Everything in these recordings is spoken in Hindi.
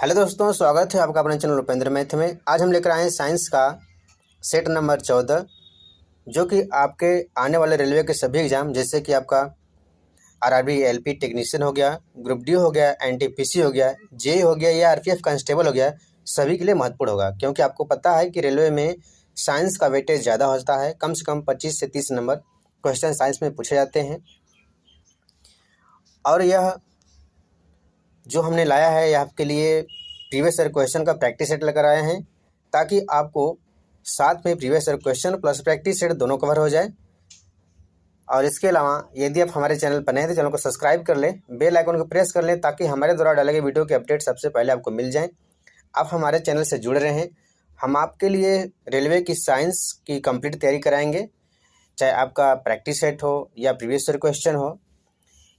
हेलो दोस्तों, स्वागत है आपका अपने चैनल उपेंद्र मैथ में। आज हम लेकर आए हैं साइंस का सेट नंबर 14, जो कि आपके आने वाले रेलवे के सभी एग्जाम जैसे कि आपका आरआरबी एलपी टेक्नीशियन हो गया, ग्रुप डी हो गया, एनटीपीसी हो गया, जेई हो गया या आरपीएफ कांस्टेबल हो गया, सभी के लिए महत्वपूर्ण होगा। क्योंकि आपको पता है कि रेलवे में साइंस का वेटेज ज़्यादा होता है। कम से कम 25 से 30 नंबर क्वेश्चन साइंस में पूछे जाते हैं। और यह जो हमने लाया है यह आपके लिए प्रीवियस ईयर क्वेश्चन का प्रैक्टिस सेट लेकर आए हैं, ताकि आपको साथ में previous year question plus practice set दोनों कवर हो जाए। और इसके अलावा यदि आप हमारे चैनल पर नए हैं तो चैनल को सब्सक्राइब कर लें, बेल आइकन को प्रेस कर लें, ताकि हमारे द्वारा डाले गए वीडियो के अपडेट सबसे पहले आपको मिल जाएं। आप हमारे चैनल से जुड़ रहे हैं। हम आपके लिए रेलवे की साइंस की कंप्लीट तैयारी कराएंगे, चाहे आपका प्रैक्टिस सेट हो या प्रीवियस ईयर क्वेश्चन हो।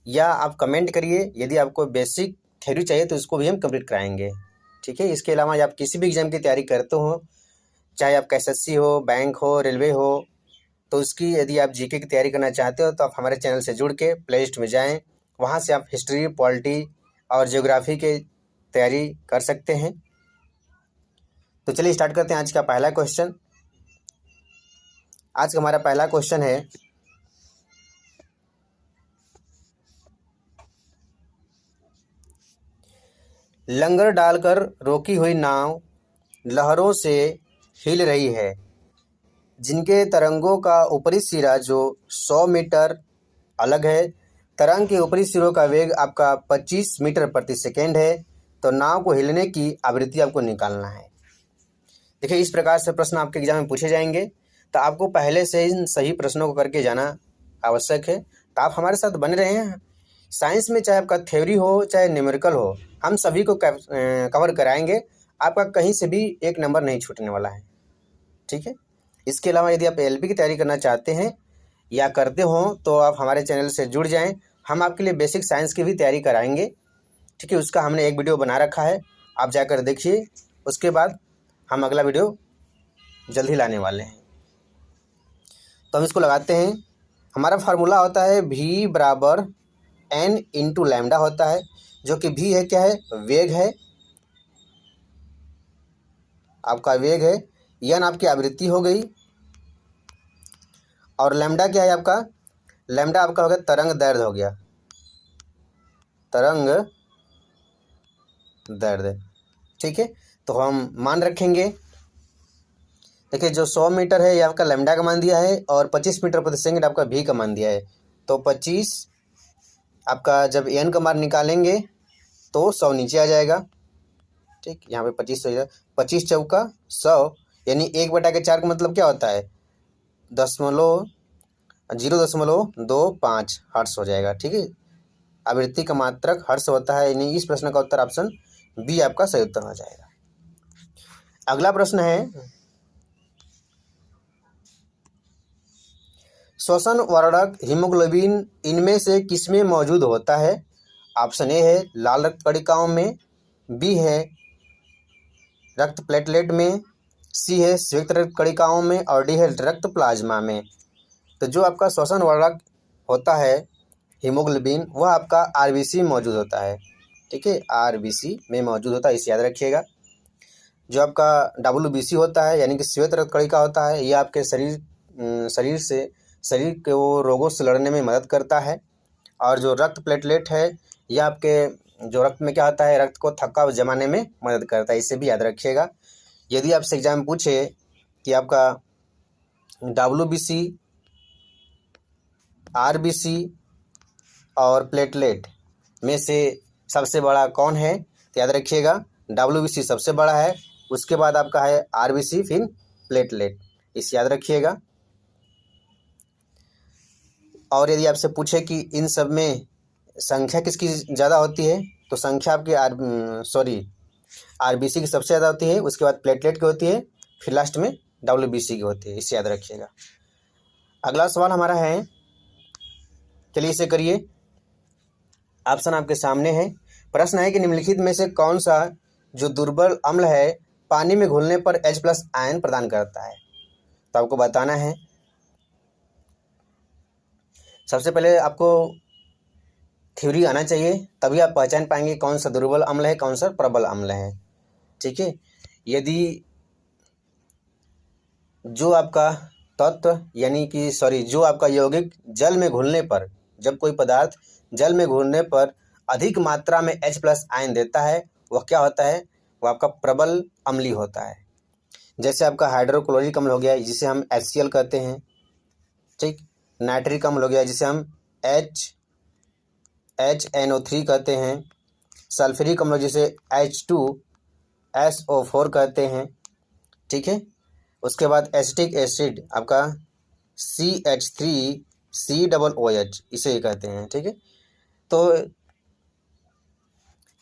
या आप कमेंट करिए, यदि आपको बेसिक थ्योरी चाहिए तो उसको भी हम कंप्लीट कराएंगे। ठीक है। इसके अलावा आप किसी भी एग्जाम की तैयारी करते हो, चाहे आपका एसएससी हो, बैंक हो, रेलवे हो, तो उसकी यदि आप जीके की तैयारी करना चाहते हो तो आप हमारे चैनल से जुड़ के प्ले लिस्ट में जाएँ। वहाँ से आप हिस्ट्री, पॉलिटी और ज्योग्राफी की तैयारी कर सकते हैं। तो चलिए स्टार्ट करते हैं आज का पहला क्वेश्चन। आज का हमारा पहला क्वेश्चन है, लंगर डालकर रोकी हुई नाव लहरों से हिल रही है, जिनके तरंगों का ऊपरी सिरा जो 100 मीटर अलग है। तरंग के ऊपरी सिरों का वेग आपका 25 मीटर प्रति सेकेंड है। तो नाव को हिलने की आवृत्ति आपको निकालना है। देखिए, इस प्रकार से प्रश्न आपके एग्जाम में पूछे जाएंगे, तो आपको पहले से इन सही प्रश्नों को करके जाना आवश्यक है। तो आप हमारे साथ बने रहे हैं। साइंस में चाहे आपका थ्योरी हो चाहे न्यूमेरिकल हो, हम सभी को कवर कराएंगे। आपका कहीं से भी एक नंबर नहीं छूटने वाला है। ठीक है। इसके अलावा यदि आप एलपी की तैयारी करना चाहते हैं या करते हो तो आप हमारे चैनल से जुड़ जाएं। हम आपके लिए बेसिक साइंस की भी तैयारी कराएंगे। ठीक है। उसका हमने एक वीडियो बना रखा है, आप जाकर देखिए। उसके बाद हम अगला वीडियो जल्द ही लाने वाले हैं। तो हम इसको लगाते हैं। हमारा फार्मूला होता है v बराबर n इंटू लैम्डा होता है, जो कि v है, क्या है, वेग है, आपका वेग है। n आपकी आवृत्ति हो गई, और लैम्डा क्या है आपका, लैम्डा आपका हो गया तरंग दैर्ध्य हो गया, तरंग दैर्ध्य। ठीक है। तो हम मान रखेंगे। देखिए, जो 100 मीटर है ये आपका लैम्डा का मान दिया है, और 25 मीटर प्रति सेकंड आपका v का मान दिया है। तो 25 आपका जब n का मान निकालेंगे तो 100 नीचे आ जाएगा। ठीक, यहाँ पे 25 हो जाएगा। 25 चौका 100, यानी 1/4 का मतलब क्या होता है, 0.25 हर्ट्ज हो जाएगा। ठीक है। आवृत्ति का मात्रक हर्ट्ज होता है, यानी इस प्रश्न का उत्तर ऑप्शन बी आपका सही उत्तर हो जाएगा। अगला प्रश्न है, श्वसन वर्धक हीमोग्लोबिन इनमें से किसमें मौजूद होता है। ऑप्शन ए है लाल रक्त कणिकाओं में, बी है रक्त प्लेटलेट में, सी है श्वेत रक्त कणिकाओं में, और डी है रक्त प्लाज्मा में। तो जो आपका श्वसन वर्धक होता है हीमोग्लोबिन, वह आपका आरबीसी में मौजूद होता है। ठीक है, आरबीसी में मौजूद होता है, इसे याद रखिएगा। जो आपका डब्ल्यूबीसी होता है, यानी कि श्वेत रक्त कणिका होता है, यह आपके शरीर के वो रोगों से लड़ने में मदद करता है। और जो रक्त प्लेटलेट है, यह आपके जो रक्त में क्या होता है, रक्त को थक्का जमाने में मदद करता है, इसे भी याद रखिएगा। यदि आपसे एग्जाम में पूछे कि आपका डब्ल्यूबीसी, आरबीसी और प्लेटलेट में से सबसे बड़ा कौन है, तो याद रखिएगा डब्ल्यूबीसी सबसे बड़ा है, उसके बाद आपका है आरबीसी, फिर प्लेटलेट, इसे याद रखिएगा। और यदि आपसे पूछे कि इन सब में संख्या किसकी ज़्यादा होती है, तो संख्या आपकी आरबीसी की सबसे ज़्यादा होती है, उसके बाद प्लेटलेट की होती है, फिर लास्ट में डब्ल्यूबीसी की होती है, इसे याद रखिएगा। अगला सवाल हमारा है, चलिए इसे करिए। ऑप्शन आपके सामने है। प्रश्न है कि निम्नलिखित में से कौन सा जो दुर्बल अम्ल है पानी में घुलने पर H+ आयन प्रदान करता है। तो आपको बताना है। सबसे पहले आपको थ्योरी आना चाहिए, तभी आप पहचान पाएंगे कौन सा दुर्बल अम्ल है, कौन सा प्रबल अम्ल है। ठीक है, यदि जो आपका तत्व यानी कि जो आपका यौगिक जल में घुलने पर, जब कोई पदार्थ जल में घुलने पर अधिक मात्रा में H+ आयन देता है, वह क्या होता है, वह आपका प्रबल अम्लीय होता है। जैसे आपका हाइड्रोक्लोरिक अम्ल हो गया जिसे हम HCl कहते हैं, ठीक। नाइट्रिक अम्ल हो गया जिसे हम HNO3 कहते हैं। सल्फ्यूरिक अम्ल जिसे H2SO4 कहते हैं, ठीक है। उसके बाद एसिटिक एसिड आपका CH3COOH इसे कहते हैं, ठीक है। तो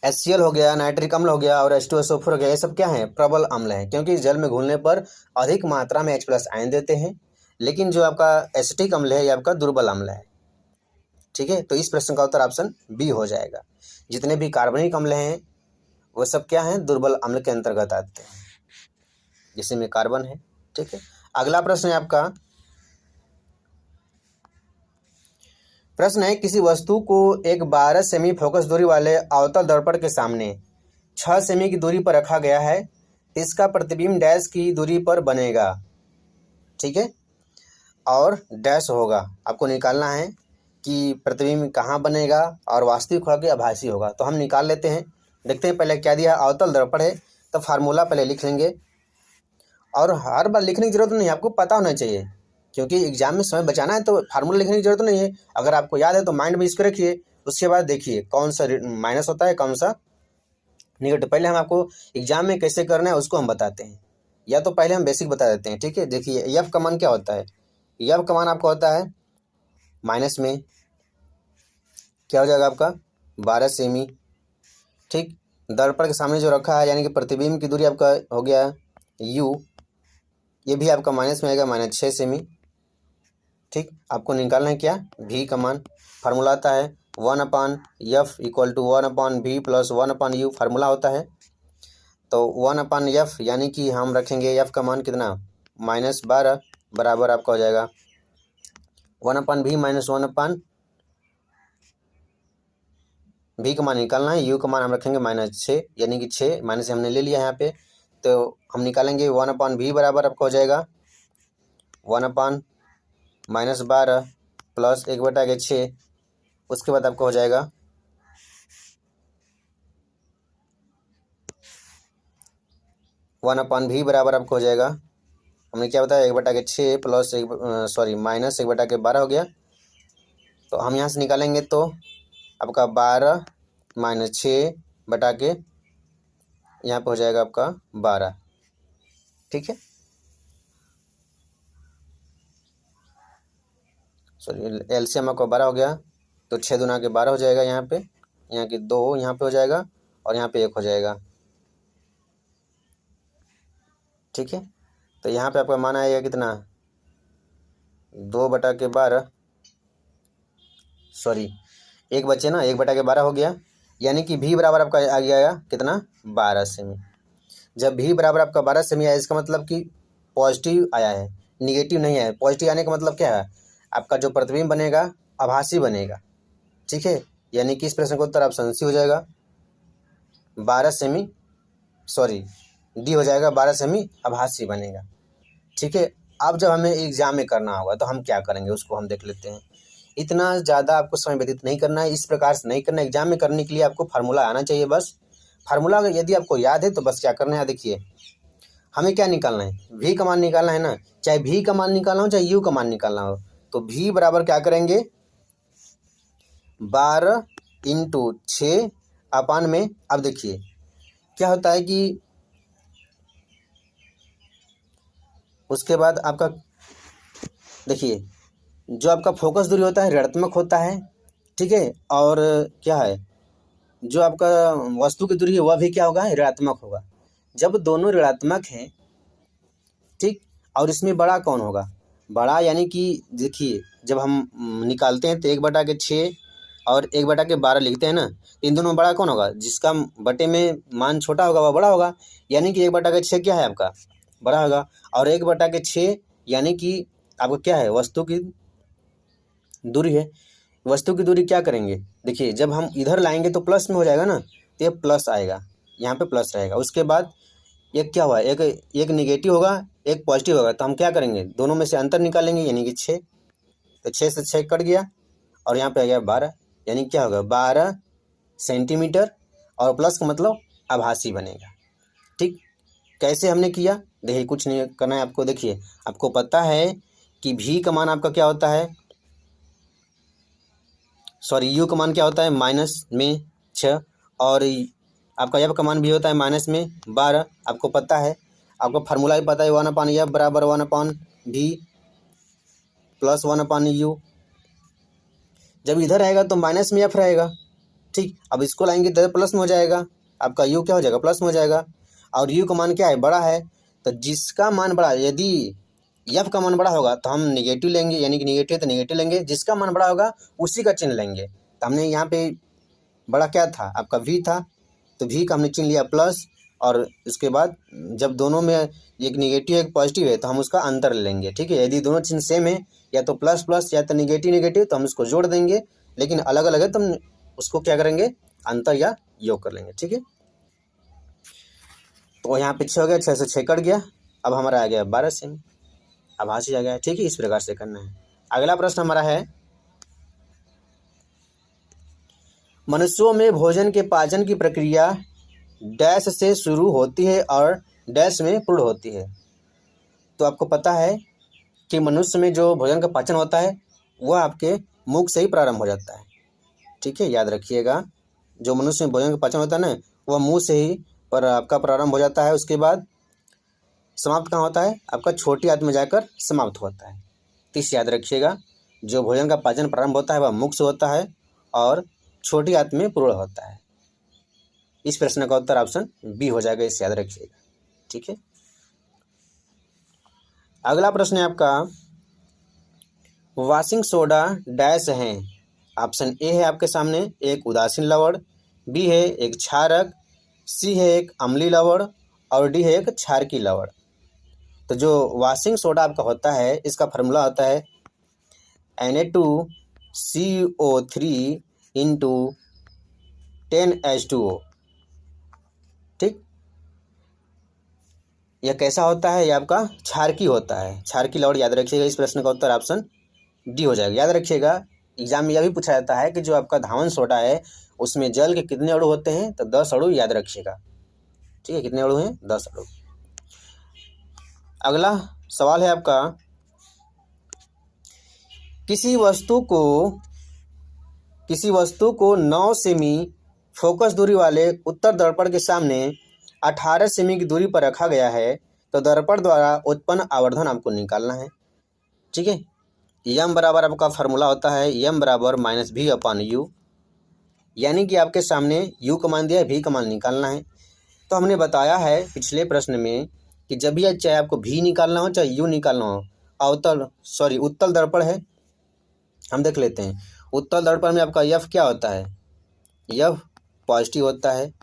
HCl हो गया, नाइट्रिक अम्ल हो गया और H2SO4 हो गया, ये सब क्या है, प्रबल अम्ल है, क्योंकि जल में घुलने पर अधिक मात्रा में H+ आयन देते हैं। लेकिन जो आपका एसिटिक अम्ल है ये आपका दुर्बल अम्ल है, ठीक है। तो इस प्रश्न का उत्तर ऑप्शन बी हो जाएगा। जितने भी कार्बनिक अम्ल हैं वो सब क्या हैं, दुर्बल अम्ल के अंतर्गत आते हैं, जिसमें कार्बन है, ठीक है। अगला प्रश्न है आपका, प्रश्न है किसी वस्तु को एक 12 सेमी फोकस दूरी वाले अवतल दर्पण के सामने 6 सेमी की दूरी पर रखा गया है, इसका प्रतिबिंब डैश की दूरी पर बनेगा, ठीक है, और डैश होगा। आपको निकालना है कि प्रतिबिंब कहाँ बनेगा और वास्तविक होगा कि आभासी होगा। तो हम निकाल लेते हैं, देखते हैं पहले क्या दिया, अवतल दर्पण है तो फार्मूला पहले लिख लेंगे, और हर बार लिखने की जरूरत नहीं, आपको पता होना चाहिए, क्योंकि एग्जाम में समय बचाना है तो फार्मूला लिखने की जरूरत नहीं है। अगर आपको याद है तो माइंड में इसको रखिए, उसके बाद देखिए कौन सा माइनस होता है, कौन सा निगेटिव। पहले हम आपको एग्जाम में कैसे करना है उसको हम बताते हैं, या तो पहले हम बेसिक बता देते हैं, ठीक है। देखिए एफ का मान क्या होता है, एफ का मान आपका होता है माइनस में क्या हो जाएगा आपका 12 सेमी, ठीक। दर्पण के सामने जो रखा है यानी कि प्रतिबिंब की दूरी आपका हो गया यू, ये भी आपका माइनस में आएगा -6 सेमी, ठीक। आपको निकालना है क्या, भी का मान। फार्मूला आता है 1/f = 1/v + 1/u फार्मूला होता है। तो 1/f यानी कि हम रखेंगे f का मान कितना, -12 बराबर आपका हो जाएगा 1/v - 1/v का मान निकालना है, u का मान हम रखेंगे -6 यानी कि 6 माइनस से हमने ले लिया यहाँ पे, तो हम निकालेंगे 1/v बराबर आपका हो जाएगा 1/-12 + 1/6। उसके बाद आपको हो जाएगा 1/v बराबर आपको हो जाएगा, हमने क्या बताया 1/6 + 1/12 हो गया। तो हम यहाँ से निकालेंगे तो आपका 12 - 6 बटा के यहाँ पे हो जाएगा आपका 12, ठीक है। एलसीएम आपका 12 हो गया, तो 6 दूना के 12 हो जाएगा, यहाँ पे यहाँ के 2 यहाँ पे हो जाएगा और यहाँ पे 1 हो जाएगा, ठीक है। तो यहाँ पे आपका मान आएगा कितना 2/12 1 बचे ना, 1/12 हो गया, यानी कि भी बराबर आपका आ गया कितना 12 सेमी। जब भी बराबर आपका 12 सेमी आया इसका मतलब कि पॉजिटिव आया है, निगेटिव नहीं आया। पॉजिटिव आने का मतलब क्या है, आपका जो प्रतिबिंब बनेगा आभासी बनेगा, ठीक है। यानी कि इस प्रश्न का उत्तर ऑप्शन सी हो जाएगा 12 सेमी, डी हो जाएगा 12 सेमी आभासी बनेगा, ठीक है। अब जब हमें एग्जाम में करना होगा तो हम क्या करेंगे उसको हम देख लेते हैं। इतना ज़्यादा आपको समय व्यतीत नहीं करना है, इस प्रकार से नहीं करना है। एग्जाम में करने के लिए आपको फार्मूला आना चाहिए, बस फार्मूला यदि आपको याद है तो बस क्या करना है, देखिए हमें क्या निकालना है, भी का मान निकालना है ना, चाहे भी का मान निकालना हो चाहे यू का मान निकालना हो। तो भी बराबर क्या करेंगे 12 × 6 अपान में। अब देखिए क्या होता है कि उसके बाद आपका देखिए जो आपका फोकस दूरी होता है ऋणात्मक होता है, ठीक है। और क्या है जो आपका वस्तु की दूरी है वह भी क्या होगा, ऋणात्मक होगा। जब दोनों ऋणात्मक हैं, ठीक, और इसमें बड़ा कौन होगा, बड़ा यानी कि देखिए जब हम निकालते हैं तो 1/6 और 1/12 लिखते हैं ना, इन दोनों में बड़ा कौन होगा, जिसका बटे में मान छोटा होगा वह बड़ा होगा, यानी कि 1/6 क्या है आपका बड़ा होगा। और 1/6 यानी कि आपको क्या है वस्तु की दूरी है, वस्तु की दूरी क्या करेंगे देखिए जब हम इधर लाएंगे तो प्लस में हो जाएगा ना, तो ये प्लस आएगा, यहाँ पे प्लस रहेगा। उसके बाद एक क्या हुआ, एक एक निगेटिव होगा, एक पॉजिटिव होगा, तो हम क्या करेंगे, दोनों में से अंतर निकालेंगे, यानी कि 6। तो 6 से 6 कट गया और यहाँ पे आ गया 12, यानी क्या होगा 12 सेंटीमीटर, और प्लस का मतलब आभासी बनेगा। ठीक, कैसे हमने किया, देखिए कुछ नहीं करना है आपको। देखिए आपको पता है कि भी का मान आपका क्या होता है, सॉरी यू का मान क्या होता है माइनस में 6, और आपका एफ का मान भी होता है माइनस में 12। आपको पता है, आपको फार्मूला भी पता है, 1/f बराबर 1/v प्लस 1/u। जब इधर रहेगा तो माइनस में एफ रहेगा। ठीक, अब इसको लाएंगे तो प्लस में हो जाएगा, आपका यू क्या हो जाएगा, प्लस में हो जाएगा। और यू का मान क्या है, बड़ा है, तो जिसका मान बड़ा, यदि एफ का मान बड़ा होगा तो हम निगेटिव लेंगे, यानी कि निगेटिव तो निगेटिव लेंगे, जिसका मान बड़ा होगा उसी का चिन्ह लेंगे। तो हमने यहाँ पे बड़ा क्या था, आपका वी था, तो वी का हमने चिन्ह लिया प्लस, और उसके बाद जब दोनों में एक निगेटिव एक पॉजिटिव है तो हम उसका अंतर लेंगे। ठीक है, यदि दोनों चिन्ह सेम है, या तो प्लस प्लस या तो निगेटिव निगेटिव, तो हम उसको जोड़ देंगे, लेकिन अलग अलग है तो हम उसको क्या करेंगे, अंतर या योग कर लेंगे। ठीक है, तो यहाँ पे 6 हो गया, 6 से 6 कट गया, अब हमारा आ गया 12 सेमी, आभासी आ गया। ठीक है, इस प्रकार से करना है। अगला प्रश्न हमारा है, मनुष्यों में भोजन के पाचन की प्रक्रिया डैश से शुरू होती है और डैश में पूर्ण होती है। तो आपको पता है कि मनुष्य में जो भोजन का पाचन होता है वह आपके मुख से ही प्रारंभ हो जाता है। ठीक है, याद रखिएगा, जो मनुष्य में भोजन का पाचन होता है ना, वह मुंह से ही पर आपका प्रारंभ हो जाता है। उसके बाद समाप्त कहाँ होता है, आपका छोटी आंत में जाकर समाप्त होता है। तो इस याद रखिएगा, जो भोजन का पाचन प्रारंभ होता है वह मुख से होता है और छोटी आंत में पूर्ण होता है। इस प्रश्न का उत्तर ऑप्शन बी हो जाएगा, इसे याद रखिएगा। ठीक है, अगला प्रश्न है आपका, वॉशिंग सोडा डैश है। ऑप्शन ए है आपके सामने एक उदासीन लवण, बी है एक क्षारक, सी है एक अम्लीय लवण, और डी है एक क्षारकीय लवण। तो जो वॉशिंग सोडा आपका होता है, इसका फार्मूला होता है Na2CO3 इंटू 10H2O। ठीक, यह कैसा होता है, यह आपका क्षारकीय होता है, क्षारकीय लवण याद रखिएगा। इस प्रश्न का उत्तर ऑप्शन डी हो जाएगा। याद रखिएगा, एग्जाम में यह भी पूछा जाता है कि जो आपका धावन सोडा है उसमें जल के कितने अणु होते हैं, तो 10 अणु याद रखिएगा। ठीक है, कितने अणु हैं, 10 अणु। अगला सवाल है आपका, किसी वस्तु को 9 सेमी फोकस दूरी वाले उत्तर दर्पण के सामने 18 सेमी की दूरी पर रखा गया है, तो दर्पण द्वारा उत्पन्न आवर्धन आपको निकालना है। ठीक है, यम बराबर आपका फार्मूला होता है यम बराबर -v/u, यानी कि आपके सामने u का मान दिया है, v का मान निकालना है। तो हमने बताया है पिछले प्रश्न में कि जब भी चाहे आपको v निकालना हो चाहे u निकालना हो, उत्तल दर्पण है, हम देख लेते हैं। उत्तल दर्पण में आपका f क्या होता है, f पॉजिटिव होता है।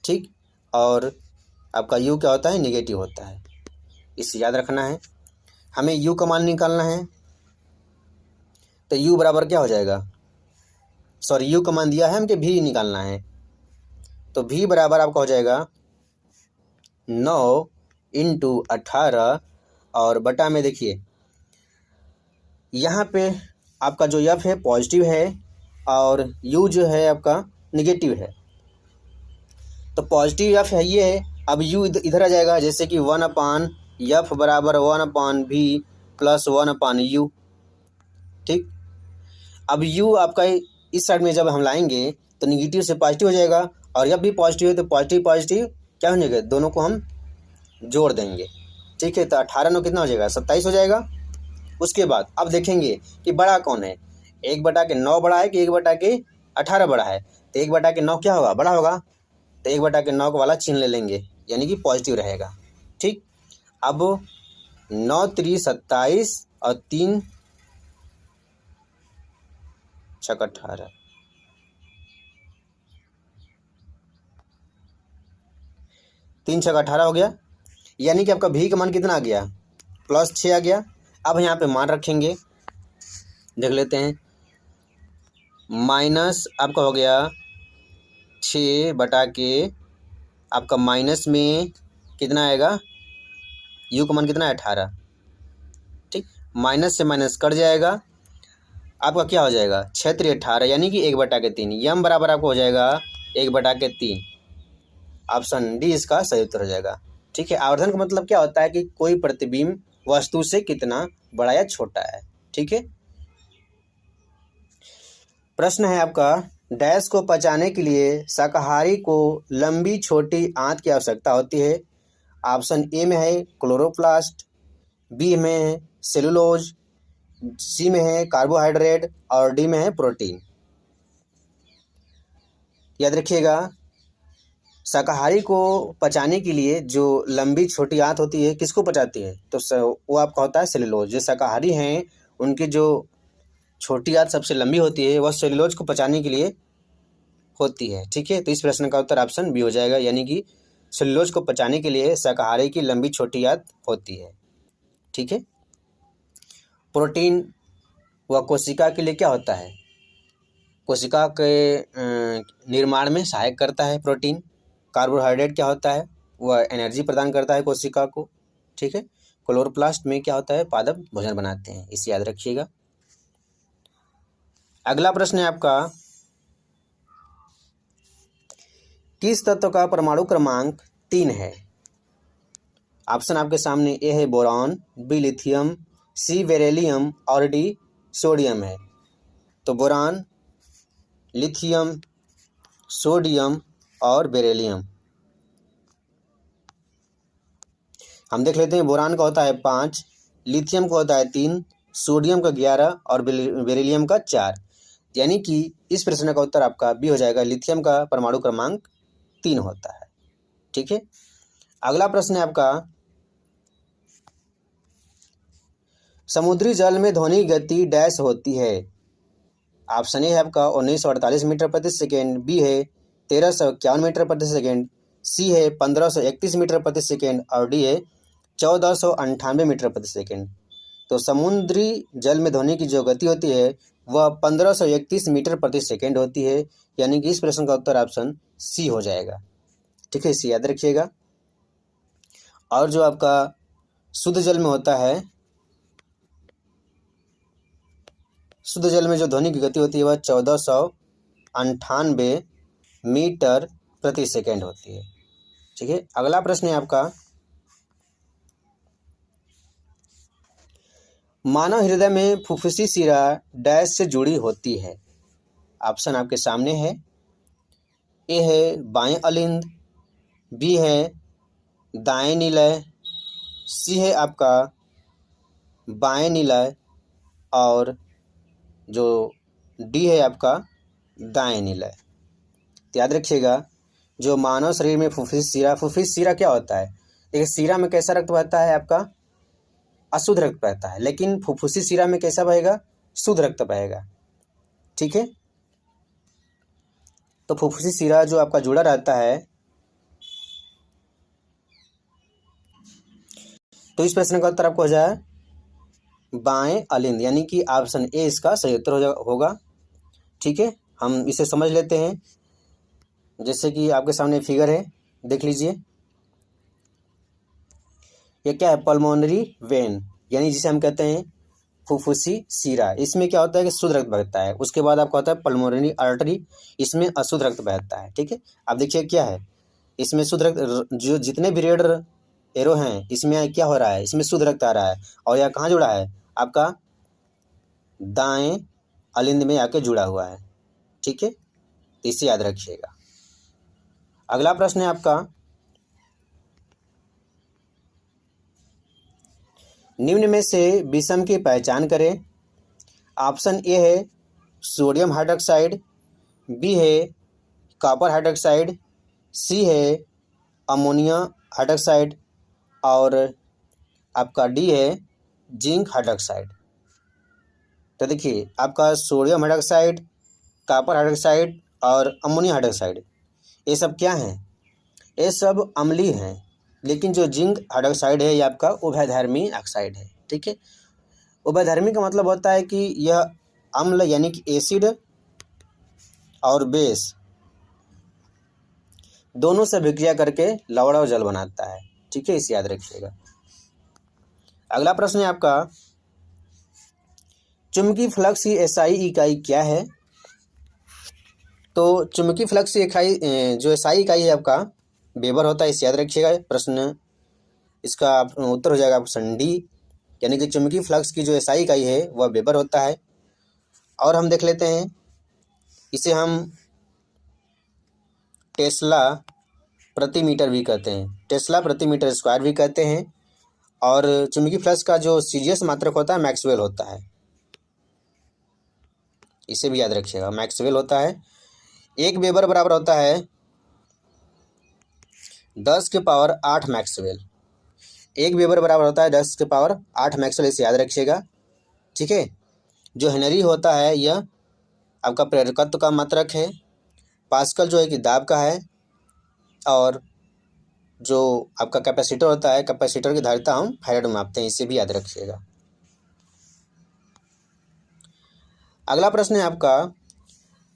ठीक, और आपका u क्या होता है, निगेटिव होता है। इसे याद रखना है। हमें u का मान निकालना है, तो u बराबर क्या हो जाएगा, u का मान दिया है हमके v निकालना है, तो v बराबर आपका हो जाएगा 9 इंटू 18 और बटा में देखिए यहाँ पे आपका जो f है पॉजिटिव है और u जो है आपका निगेटिव है। तो पॉजिटिव f है ये है, अब u इधर आ जाएगा, जैसे कि 1/f बराबर 1/v प्लस 1/u। ठीक, अब u आपका इस साइड में जब हम लाएंगे तो निगेटिव से पॉजिटिव हो जाएगा, और जब भी पॉजिटिव है तो पॉजिटिव पॉजिटिव क्या हो जाएगा, दोनों को हम जोड़ देंगे। ठीक है, तो 18 9 कितना हो जाएगा, 27 हो जाएगा। उसके बाद अब देखेंगे कि बड़ा कौन है, 1/9 बड़ा है कि 1/18 बड़ा है, तो 1/9 क्या होगा, बड़ा होगा, तो 1/9 वाला चिन्ह ले लेंगे, यानी कि पॉजिटिव रहेगा। ठीक, अब 9 3 27 और 3 6 18, 3 6 18 हो गया, यानी कि आपका भी का मान कितना आ गया, +6 आ गया। अब यहाँ पे मान रखेंगे, देख लेते हैं माइनस आपका हो गया 6/, आपका माइनस में कितना आएगा, यू का मान कितना है 18, ठीक। माइनस से माइनस कट जाएगा, आपका क्या हो जाएगा 6×3 = 18, यानी कि 1/3। यम बराबर आपको हो जाएगा 1/3। ऑप्शन डी इसका सही उत्तर हो जाएगा, ठीक है। आवर्धन का मतलब क्या होता है कि कोई प्रतिबिंब वस्तु से कितना बड़ा या छोटा है, ठीक है। प्रश्न है आपका, डैश को पचाने के लिए शाकाहारी को लंबी छोटी आंत की आवश्यकता होती है। ऑप्शन ए में है क्लोरोप्लास्ट, बी में है सेलुलोज, सी में है कार्बोहाइड्रेट और डी में है प्रोटीन। याद रखिएगा, शाकाहारी को पचाने के लिए जो लंबी छोटी आंत होती है किसको पचाती है, तो वो आपका होता है सेलुलोज। जो शाकाहारी हैं उनकी जो छोटी आंत सबसे लंबी होती है वह सेलुलोज को पचाने के लिए होती है, ठीक है। तो इस प्रश्न का उत्तर ऑप्शन बी हो जाएगा, यानी कि सेलुलोज को पचाने के लिए शाकाहारी की लंबी छोटी आंत होती है, ठीक है। प्रोटीन वह कोशिका के लिए क्या होता है, कोशिका के निर्माण में सहायक करता है प्रोटीन। कार्बोहाइड्रेट क्या होता है, वह एनर्जी प्रदान करता है कोशिका को, ठीक है। क्लोरोप्लास्ट में क्या होता है, पादप भोजन बनाते हैं, इसे याद रखिएगा। अगला प्रश्न है आपका, किस तत्व का परमाणु क्रमांक 3 है। ऑप्शन आपके सामने ए है बोरॉन, बी लिथियम, सी बेरिलियम और डी सोडियम है। तो बोरॉन, लिथियम, सोडियम और बेरिलियम। हम देख लेते हैं, बोरान का होता है 5, लिथियम का होता है 3, सोडियम का 11 और बेरिलियम का 4, यानी कि इस प्रश्न का उत्तर आपका बी हो जाएगा, लिथियम का परमाणु क्रमांक 3 होता है, ठीक है। अगला प्रश्न है आपका, समुद्री जल में ध्वनि गति डैश होती है। ऑप्शन ए है आपका 1948 मीटर प्रति सेकेंड, बी है 1351 मीटर प्रति सेकेंड, सी है 1531 मीटर प्रति सेकेंड और डी है 1498 मीटर प्रति सेकेंड। तो समुद्री जल में ध्वनि की जो गति होती है वह 1531 मीटर प्रति सेकेंड होती है, यानी कि इस प्रश्न का उत्तर ऑप्शन सी हो जाएगा, ठीक है। इसे याद रखिएगा। और जो आपका शुद्ध जल में होता है, शुद्ध जल में जो ध्वनि की गति होती है वह 1498 मीटर प्रति सेकेंड होती है, ठीक है। अगला प्रश्न है आपका, मानव हृदय में फुफ्फुसी शिरा डैश से जुड़ी होती है। ऑप्शन आपके सामने है, ए है बाएं अलिंद, बी है दाएं निलय, सी है आपका बाएं निलय और जो डी है आपका दाएं निलय। तो याद रखिएगा, जो मानव शरीर में फुफ्फुसी शिरा क्या होता है, देखिए शिरा में कैसा रक्त बहता है आपका, अशुद्ध रक्त बहता है, लेकिन फुफ्फुसी शिरा में कैसा बहेगा, शुद्ध रक्त बहेगा, ठीक है। तो फुफ्फुसी शिरा जो आपका जुड़ा रहता है, तो इस प्रश्न का उत्तर आपको हो जाए बाएं अलिंद, यानी कि ऑप्शन ए इसका सही उत्तर होगा, ठीक है। हम इसे समझ लेते हैं, जैसे कि आपके सामने फिगर है, देख लीजिए। ये क्या है, पल्मोनरी वेन, यानी जिसे हम कहते हैं फुफ्फुसी शिरा। इसमें क्या होता है कि शुद्ध रक्त बहता है, उसके बाद आपका होता है पल्मोनरी आर्टरी, इसमें अशुद्ध रक्त बहता है, ठीक है। आप देखिए क्या है, इसमें शुद्ध रक्त, जो जितने भी रेड एरो हैं इसमें क्या हो रहा है, इसमें शुद्ध रक्त आ रहा है, और यह कहाँ जुड़ा है, आपका दाएं अलिंद में आके जुड़ा हुआ है, ठीक है। इसे याद रखिएगा। अगला प्रश्न है आपका, निम्न में से विषम की पहचान करें। ऑप्शन ए है सोडियम हाइड्रोक्साइड, बी है कॉपर हाइड्रोक्साइड, सी है अमोनिया हाइड्रोक्साइड और आपका डी है जिंक हाइड्रोक्साइड। तो देखिए, आपका सोडियम हाइड्रोक्साइड, कॉपर हाइड्रोक्साइड और अमोनिया हाइड्रोक्साइड, ये सब क्या हैं, ये सब अम्लीय हैं, लेकिन जो जिंक हाइड्रोक्साइड है ये आपका उभयधर्मी ऑक्साइड है, ठीक है। उभयधर्मी का मतलब होता है कि यह अम्ल यानी कि एसिड और बेस दोनों से अभिक्रिया करके लवण और जल बनाता है। ठीक है, इसे याद रखिएगा। अगला प्रश्न है आपका, चुंबकीय फ्लक्स की एसआई इकाई क्या है? तो चुंबकीय फ्लक्स की इकाई जो एसआई इकाई है आपका वेबर होता है, इसे याद रखिएगा। प्रश्न इसका उत्तर हो जाएगा ऑप्शन डी, यानी कि चुंबकीय फ्लक्स की जो एसआई इकाई है वह वेबर होता है। और हम देख लेते हैं, इसे हम टेस्ला प्रति मीटर भी कहते हैं, टेस्ला प्रति मीटर स्क्वायर भी कहते हैं। और चुंबकीय फ्लक्स का जो सीजीएस मात्रक होता है मैक्सवेल होता है, इसे भी याद रखिएगा, मैक्सवेल होता है। 1 वेबर बराबर होता है 10 के पावर 8 मैक्सवेल। 1 वेबर बराबर होता है 10 के पावर 8 मैक्सवेल, इसे याद रखिएगा। ठीक है, जो हेनरी होता है यह आपका प्रेरकत्व का मात्रक है। पास्कल जो है कि दाब का है। और जो आपका कैपेसिटर होता है, कैपेसिटर की धारिता हम फैराड में मापते हैं, इसे भी याद रखिएगा। अगला प्रश्न है आपका,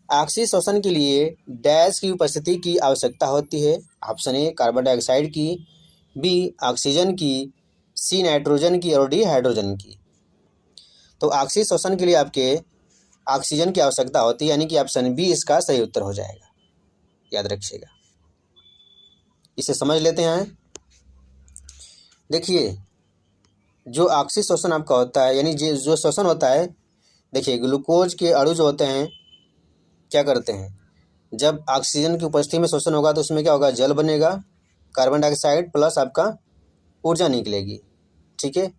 ऑक्सीजन शोषण के लिए डैश की उपस्थिति की आवश्यकता होती है? ऑप्शन ए कार्बन डाइऑक्साइड की, बी ऑक्सीजन की, सी नाइट्रोजन की और डी हाइड्रोजन की। तो ऑक्सीजन शोषण के लिए आपके ऑक्सीजन की आवश्यकता होती है, यानी कि ऑप्शन बी इसका सही उत्तर हो जाएगा, याद रखिएगा। इसे समझ लेते हैं। देखिए, जो ऑक्सीजन शोषण आपका होता है, यानी जो शोषण होता है, देखिए ग्लूकोज के अणु जो होते हैं क्या करते हैं, जब ऑक्सीजन की उपस्थिति में शोषण होगा तो उसमें क्या होगा, जल बनेगा, कार्बन डाइऑक्साइड प्लस आपका ऊर्जा निकलेगी। ठीक है,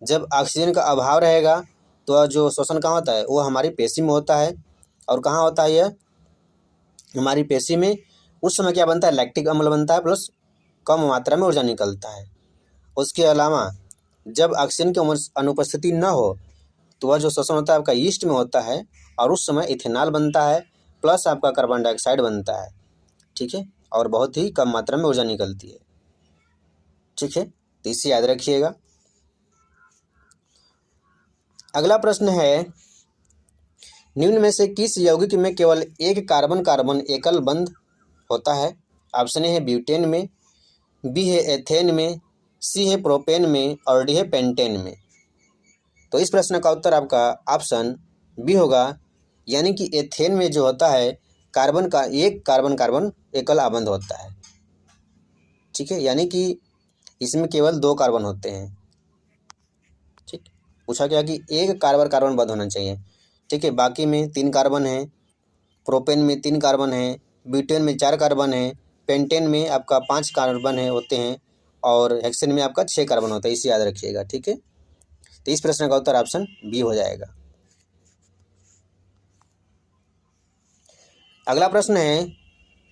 जब ऑक्सीजन का अभाव रहेगा तो जो शोषण कहाँ होता है, वो हमारी पेशी में होता है। और कहाँ होता है यह, हमारी पेशी में। उस समय क्या बनता है, लैक्टिक अम्ल बनता है प्लस कम मात्रा में ऊर्जा निकलता है। उसके अलावा जब ऑक्सीजन की अनुपस्थिति न हो तो वह जो शोषण होता है आपका ईस्ट में होता है, और उस समय इथेनॉल बनता है प्लस आपका कार्बन डाइऑक्साइड बनता है। ठीक है, और बहुत ही कम मात्रा में ऊर्जा निकलती है। ठीक है, तो इसे याद रखिएगा। अगला प्रश्न है, निम्न में से किस यौगिक में केवल एक कार्बन कार्बन एकल बंध होता है? ऑप्शन ए है ब्यूटेन में, बी है एथेन में, सी है प्रोपेन में और डी है पेंटेन में। तो इस प्रश्न का उत्तर आपका ऑप्शन बी होगा, यानी कि एथेन में जो होता है कार्बन का एक कार्बन कार्बन एकल आबंध होता है। ठीक है, यानी कि इसमें केवल 2 कार्बन होते हैं। ठीक, पूछा गया कि एक कार्बन कार्बन बंध होना चाहिए। ठीक है, बाकी में 3 कार्बन है, प्रोपेन में 3 कार्बन है, ब्यूटेन में 4 कार्बन है, पेंटेन में आपका 5 कार्बन है होते हैं, और हेक्सेन में आपका 6 कार्बन होता है, इसे याद रखिएगा। ठीक है, तो इस प्रश्न का उत्तर ऑप्शन बी हो जाएगा। अगला प्रश्न है,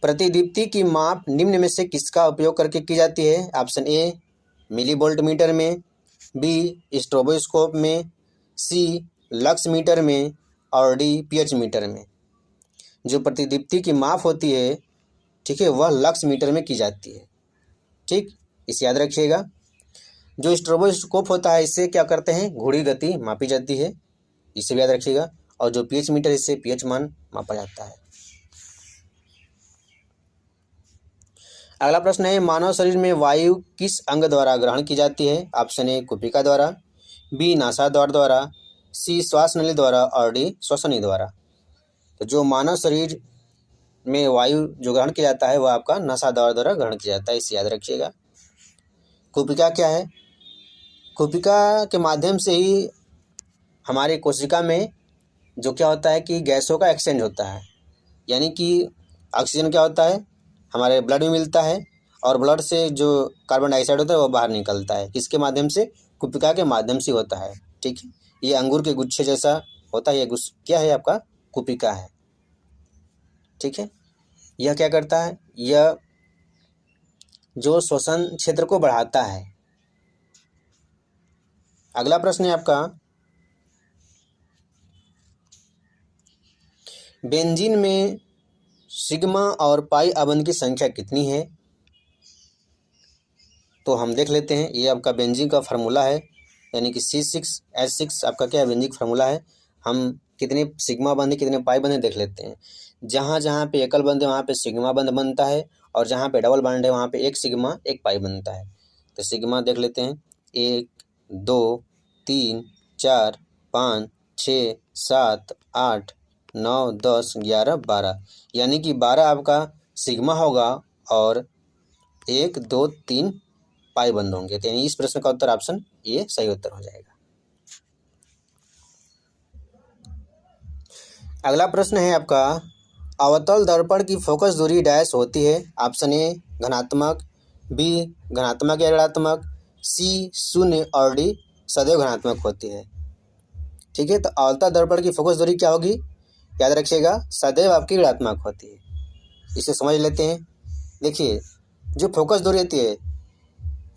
प्रतिदीप्ति की माप निम्न में से किसका उपयोग करके की जाती है? ऑप्शन ए मिली वोल्ट मीटर में, बी स्ट्रोबोस्कोप में, सी लक्स मीटर में और डी पीएच मीटर में। जो प्रतिदीप्ति की माप होती है, ठीक है, वह लक्स मीटर में की जाती है। ठीक, इसे याद रखिएगा। जो स्ट्रोबोस्कोप होता है इससे क्या करते हैं, घुड़ी गति मापी जाती है, इसे भी याद रखिएगा। और जो पीएच मीटर, इससे पीएच मान मापा जाता है। अगला प्रश्न है, मानव शरीर में वायु किस अंग द्वारा ग्रहण की जाती है? ऑप्शन ए कुपिका द्वारा, बी नासाद्वार द्वारा, सी श्वास नली द्वारा और डी श्वसनी द्वारा। तो जो मानव शरीर में वायु जो ग्रहण किया जाता है वह आपका नासाद्वार द्वारा ग्रहण किया जाता है, इसे याद रखिएगा। कुपिका क्या है, कुपिका के माध्यम से ही हमारी कोशिका में जो क्या होता है कि गैसों का एक्सचेंज होता है, यानी कि ऑक्सीजन क्या होता है हमारे ब्लड में मिलता है, और ब्लड से जो कार्बन डाइऑक्साइड होता है वो बाहर निकलता है। किसके माध्यम से, कुपिका के माध्यम से होता है। ठीक है, ये अंगूर के गुच्छे जैसा होता है, ये क्या है आपका, कुपिका है। ठीक है, यह क्या करता है, यह जो श्वसन क्षेत्र को बढ़ाता है। अगला प्रश्न है आपका, बेंजीन में सिग्मा और पाई आबंध की संख्या कितनी है? तो हम देख लेते हैं, ये आपका बेंजीन का फार्मूला है, यानी कि C6H6 आपका क्या है, बेंजीन फार्मूला है। हम कितने सिग्मा बंद है कितने पाई बंद है देख लेते हैं। जहाँ जहाँ पे एकल बंद है वहाँ पे सिग्मा बंद बनता है, और जहाँ पे डबल बंद है वहाँ पे एक सिग्मा एक पाई बनता है। तो सिग्मा देख लेते हैं, 1 2 3 4 5 6 7 8 9 10 11 12, यानी कि 12 आपका सिग्मा होगा और 1 2 3 पाई बंद होंगे। तो यानी इस प्रश्न का उत्तर ऑप्शन ए सही उत्तर हो जाएगा। अगला प्रश्न है आपका, अवतल दर्पण की फोकस दूरी डैश होती है। ऑप्शन ए धनात्मक, बी धनात्मक या ऋणात्मक, सी 0 और डी सदैव धनात्मक होती है। ठीक है, तो अवतल दर्पण की फोकस दूरी क्या होगी, याद रखिएगा सदैव आपकी ऋणात्मक होती है। इसे समझ लेते हैं। देखिए, जो फोकस दूरी होती है,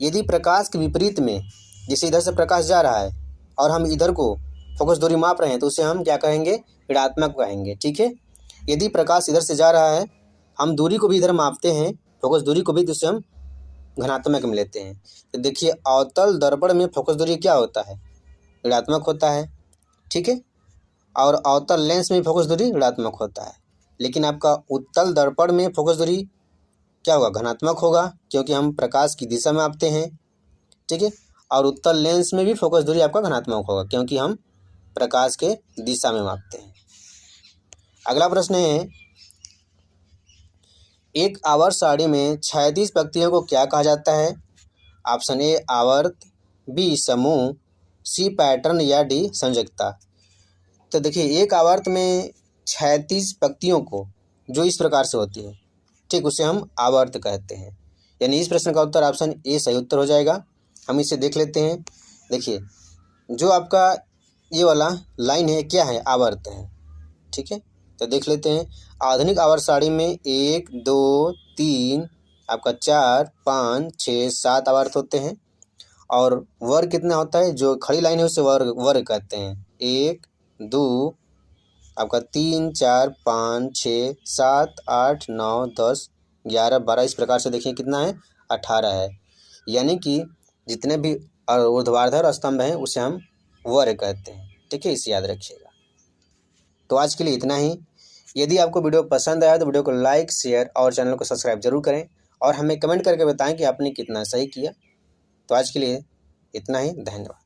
यदि प्रकाश के विपरीत में, जैसे इधर से प्रकाश जा रहा है और हम इधर को फोकस दूरी माप रहे हैं, तो उसे हम क्या कहेंगे, ऋणात्मक कहेंगे। ठीक है, यदि प्रकाश इधर से जा रहा है, हम दूरी को भी इधर मापते हैं, फोकस दूरी को भी, तो उसे हम धनात्मक में लेते हैं। तो देखिए, अवतल दर्पण में फोकस दूरी क्या होता है, ऋणात्मक होता है। ठीक है, और अवतल लेंस में फोकस दूरी ऋणात्मक होता है। लेकिन आपका उत्तल दर्पण में फोकस दूरी क्या होगा, धनात्मक होगा, क्योंकि हम प्रकाश की दिशा में मापते हैं। ठीक है, और उत्तल लेंस में भी फोकस दूरी आपका धनात्मक होगा, क्योंकि हम प्रकाश के दिशा में मापते हैं। अगला प्रश्न है, एक आवर्त सारणी में क्षैतिज पंक्तियों को क्या कहा जाता है। ऑप्शन ए आवर्त, बी समूह, सी पैटर्न या डी संयोजकता। तो देखिए, एक आवर्त में क्षैतिज पंक्तियों को जो इस प्रकार से होती है, ठीक, उसे हम आवर्त कहते हैं। यानी इस प्रश्न का उत्तर ऑप्शन ए सही उत्तर हो जाएगा। हम इसे देख लेते हैं। देखिए, जो आपका ये वाला लाइन है क्या है, आवर्त है। ठीक है, तो देख लेते हैं। आधुनिक आवर्त सारणी में 1 2 3 आपका 4 5 6 7 आवर्त होते हैं। और वर्ग कितना होता है, जो खड़ी लाइन है उसे वर्ग कहते हैं। 1 2 आपका 3 4 5 6 7 8 9 10 11 12, इस प्रकार से देखिए कितना है, 18 है। यानी कि जितने भी ऊर्ध्वाधर स्तंभ हैं उसे हम वर्ग कहते हैं। ठीक है, इसे याद रखिएगा। तो आज के लिए इतना ही। यदि आपको वीडियो पसंद आया तो वीडियो को लाइक, शेयर और चैनल को सब्सक्राइब जरूर करें, और हमें कमेंट करके बताएं कि आपने कितना सही किया। तो आज के लिए इतना ही, धन्यवाद।